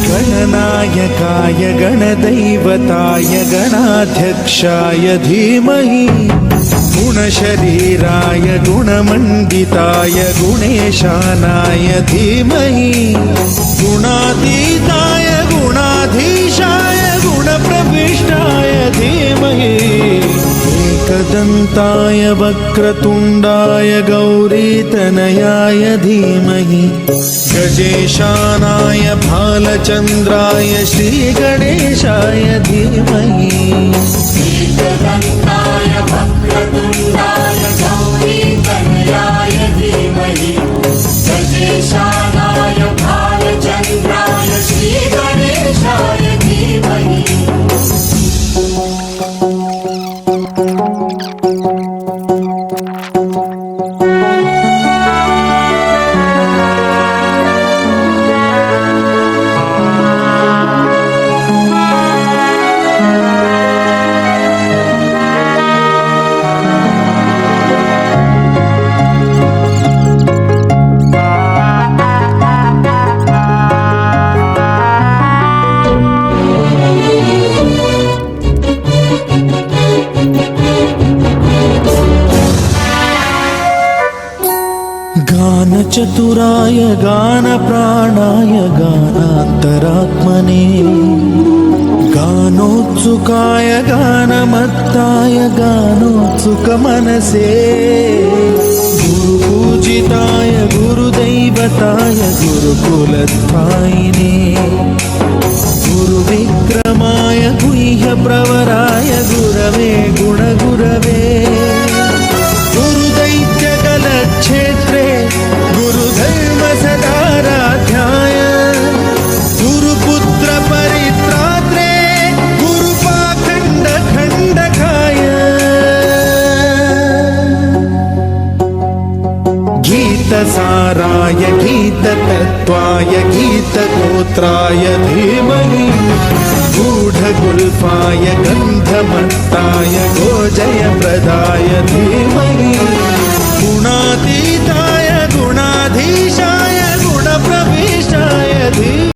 गणनायकाय गणदैवताय गणाध्यक्षाय धीमहि गुणशरीराय गुणमण्डिताय गुणेशानाय धीमहि गुणातीताय गुणाधीशाय गुणप्रविष्टाय धीमहि एकदन्ताय वक्रतुण्डाय गौरीतनयाय धीमहि गजेशानाय भालचन्द्राय श्रीगणेशाय धीमहि एकदन्ताय वक्रतुण्डाय गौरीतनयाय धीमहि गजेशानाय भालचन्द्राय श्रीगणेशाय धीमहि गानचतुराय गानप्राणाय गानान्तरात्मने गानोत्सुकाय गानमत्ताय गानोत्सुकमनसे गुरुपूजिताय गुरुदैवताय गुरुकुलस्थायिने गुरुविक्रमाय गुह्यप्रवराय गुरवे गुणगुरवे गुरुदैत्यकलक्षेत्रे गुरुधर्मसदाराध्याय गुरुपुत्र परित्रात्रे गुरुपाखण्डखण्डकाय गीतसाराय गीततत्त्वाय गीतगोत्राय धीमहि गूढगुल्फाय गन्धमत्ताय गोजयप्रदाय धीमहि गुणातीताय गुणाधीशाय गुणप्रविष्टाय धीमहि।